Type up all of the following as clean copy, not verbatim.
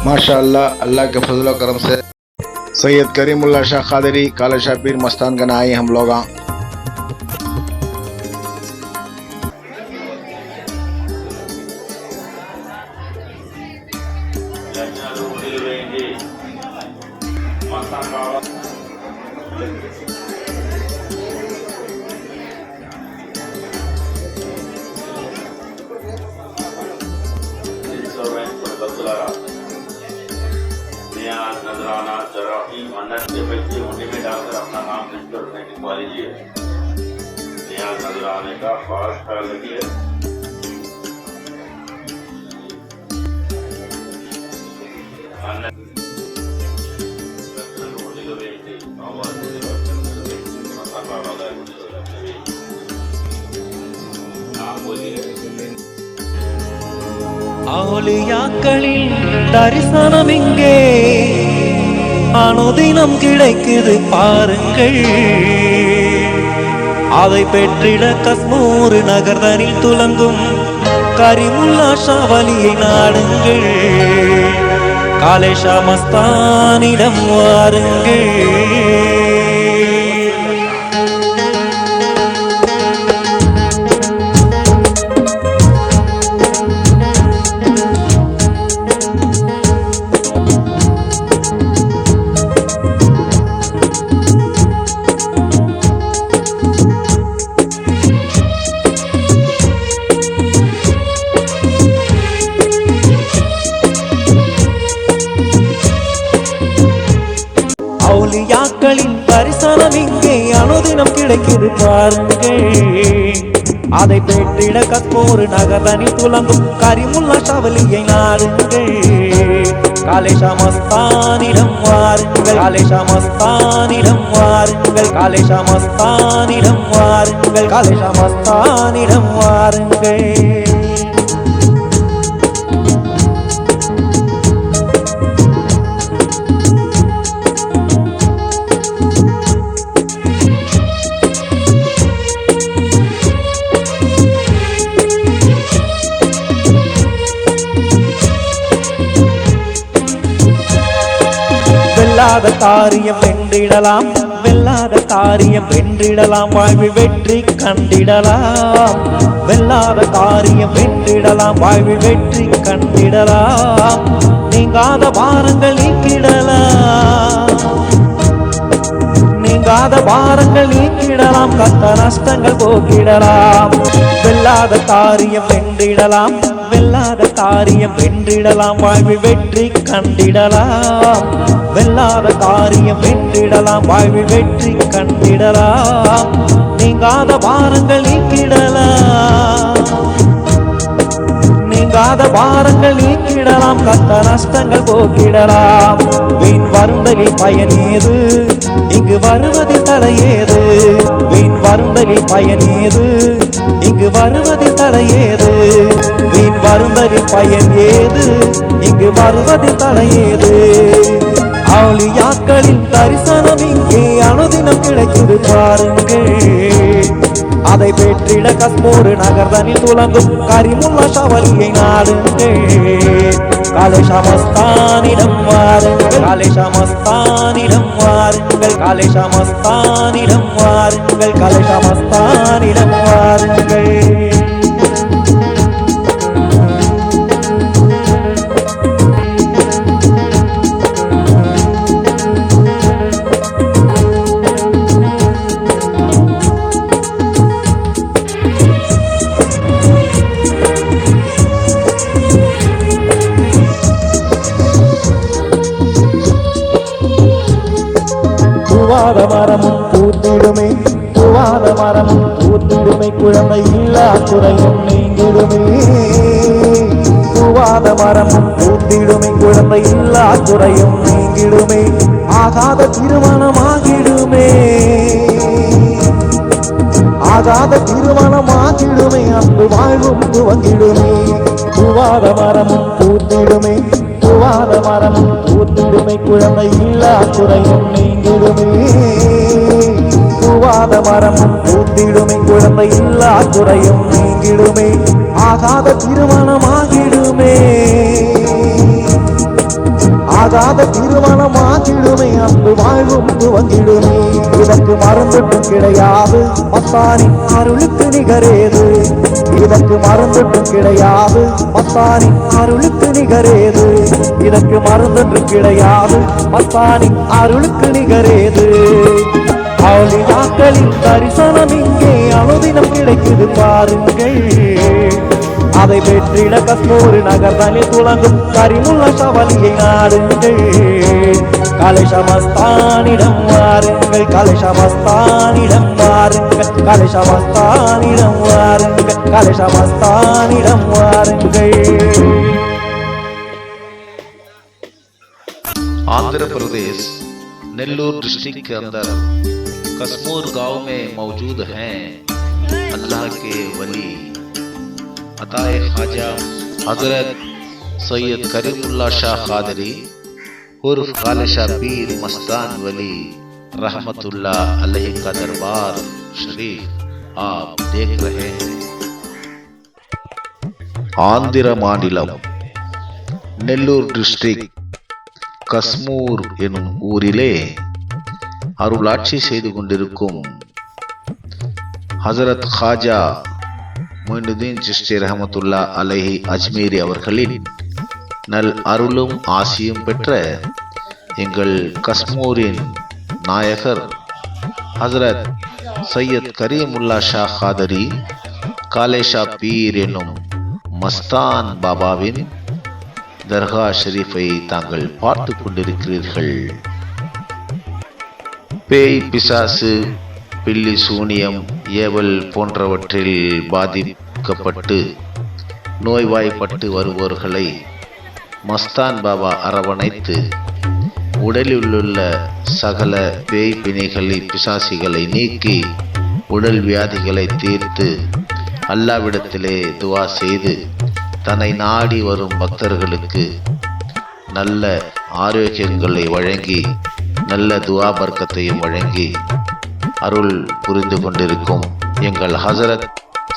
माशाअल्लाह, अल्लाह के फजल करम से सैयद करीमुल्लाह शाह कादरी काला शाह पीर मस्तान गन आए हम लोग। नजराना जराफी मन्नत के बच्चे होने में डालकर अपना नाम लिख कर उन्हें लिखवा लीजिए। नियाज नजराने का खास ख्याल रखिए। அவுலியாக்களின் தரிசனம் இங்கே அனுதினம் கிடைக்குது பாருங்கள். அதை பெற்றிட கஸ்மூர் நகர்தனில் துலங்கும் கரிமுல்லா ஷாஹ் வலியை நாடுங்கள். காலே ஷாஹ் மஸ்தானிடம் வாருங்கள். அவுலியாக்களின் தரிசனம் இங்கே அனுதினம் கிடைக்குது பாருங்கள். அதை பெற்றிட கஸ்மூர் நகர்தனில் துலங்கும் கரிமுல்லா ஷாஹ் வலியை நாடுங்கள். காலே ஷாஹ் மஸ்தானிடம் வாருங்கள். காலே ஷாஹ் மஸ்தானிடம் வாருங்கள். காலே ஷாஹ் மஸ்தானிடம் வாருங்கள். காலே ஷாஹ் மஸ்தானிடம் வாருங்கள். வெல்லாத காரியம் வென்றிடலாம். வெல்லாத காரியம் வென்றிடலாம். வாழ்வில் வெற்றி கண்டிடலாம். வெல்லாத காரியம் வென்றிடலாம். வாழ்வில் வெற்றி கண்டிடலாம். நீங்காத பாரங்கள் நீக்கிடலாம். நீங்காத பாரங்கள் நீக்கிடலாம். கஷ்ட நஷ்டங்கள் போக்கிடலாம். வெல்லாத காரியம் வென்றிடலாம். வெல்லாத காரியம் வென்றிடலாம். வாழ்வில் வெற்றி கண்டிடலாம். வெல்லாத காரியம் வென்றிடலாம். வாழ்வில் வெற்றி கண்டிடலாம். நீங்காத பாரங்கள் நீக்கிடலாம். நீங்காத பாரங்கள் நீக்கிடலாம். கஷ்ட நஷ்டங்கள் போக்கிடலாம். வீண் வருந்தகில் பயனேது, இங்கு வருவதில் தலையேது. வீண் வருந்தகில் பயனேது, இங்கு வருவதில் தலையேது. வீண் வருந்தகில் பயன் ஏது, இங்கு வருவதில் தலையேது. அவுலியாக்களின் தரிசனம் இங்கே அனுதினம் கிடைக்குது பாருங்கள். அதை பெற்றிட கஸ்மூர் நகர்தனில் துலங்கும் கரிமுல்லா ஷாஹ் வலியை நாடுங்கள். காலே ஷாஹ் மஸ்தானிடம் வாருங்கள். காலே ஷாஹ் மஸ்தானிடம் வாருங்கள். காலே ஷாஹ் மஸ்தானிடம் வாருங்கள். காலே ஷாஹ் மஸ்தானிடம் வாருங்கள். துவாத மரமும் பூத்திடுமே. துவாத மரமும் பூத்திடுமே. குழந்தை இல்லா குறையும் நீங்கிடுமே. துவாத மரமும் பூத்திடுமே. குழந்தை இல்லா குறையும் நீங்கிடுமே. ஆகாத திருமணமாகிடுமே. ஆகாத திருமணமாகிடுமே. அன்பு வாழ்வும் துவங்கிடுமே. துவாத மரமும் பூத்திடுமே. துவாத மரமும் பூத்திடுமே. குழந்தை இல்லா குறையும் நீங்கிடுமே. துவாத மரமும் பூத்திடுமே. குழந்தை இல்லா குறையும் நீங்கிடுமே. ஆகாத திருமணமாகிடுமே. ஆகாத திருமணம் ஆகிடுமே, அன்பு வாழ்வும் துவங்கிடுமே. இதற்கு மருந்துட்டும் கிடையாது, மஸ்தானின் அருளுக்கு நிகரேது. இதற்கு மருந்துட்டும் கிடையாது, மஸ்தானின் அருளுக்கு நிகரேது. இதற்கு மருந்தொன்று கிடையாது, மஸ்தானின் அருளுக்கு நிகரேது. அவளின் தரிசனம் இங்கே அனுதினம் கிடைக்குது பாருங்கள். அதை பெற்றிட கஸ்மூர் நகர்தனில் துளங்கும் கரிமுல்லா ஷாவலியை நாடுங்கள். கலைஷமஸ்தானிடம் வாருங்கள், கலைஷமஸ்தானிடம் வாருங்கள், கலைஷமஸ்தானிடம் வாருங்கள், கலைஷமஸ்தானிடம் வாருங்கள். आंध्र प्रदेश नेल्लूर डिस्ट्रिक्ट के अंदर कस्मूर गांव में मौजूद हैं अल्लाह के वली अताए ख्वाजा हजरत सैयद करीमुल्लाह शाह कादरी उर्फ खाले शाह पीर मस्तान वली रहमतुल्लाह अलैहि का दरबार शरीफ आप देख रहे हैं। आंध्र मानिलम नेल्लूर डिस्ट्रिक्ट கஸ்மூர் எனும் ஊரிலே அருளாட்சி செய்து கொண்டிருக்கும் ஹசரத் ஹாஜா மொய்னுதீன் சிஷ்டி ரஹமத்துல்லா அலைஹி அஜ்மீரி அவர்களின் நல் அருளும் ஆசியும் பெற்ற எங்கள் கஸ்மூரின் நாயகர் ஹசரத் சையத் கரீமுல்லா ஷா காதரி காலே ஷா பீர் எனும் மஸ்தான் பாபாவின் தர்கா ஷரீஃபை தாங்கள் பார்த்து கொண்டிருக்கிறீர்கள். பேய் பிசாசு பில்லி சூனியம் ஏவல் போன்றவற்றில் பாதிக்கப்பட்டு நோய்வாய்ப்பட்டு வருவோர்களை மஸ்தான் பாபா அரவணைத்து உடலிலுள்ள சகல பேய் பிணிகளை பிசாசிகளை நீக்கி உடல் வியாதிகளை தீர்த்து அல்லாவிடத்திலே துவா செய்து தன்னை நாடி வரும் பக்தர்களுக்கு நல்ல ஆரோக்கியங்களை வழங்கி நல்ல துவா பர்க்கத்தையும் வழங்கி அருள் புரிந்து கொண்டிருக்கும் எங்கள் ஹசரத்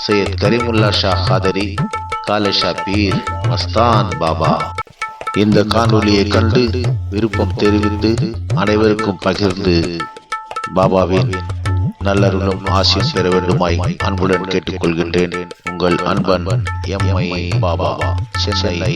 சையத் கரீமுல்லா ஷா காதரி காலே ஷா பீர் மஸ்தான் பாபா இந்த காணொளியை கண்டு விருப்பம் தெரிவித்து அனைவருக்கும் பகிர்ந்து பாபாவின் நல்லருளும் ஆசியும் பெற வேண்டுமாய் அன்புடன் கேட்டுக்கொள்கின்றேன். உங்கள் அன்பன் எம்ஐ பாபா, சென்னை.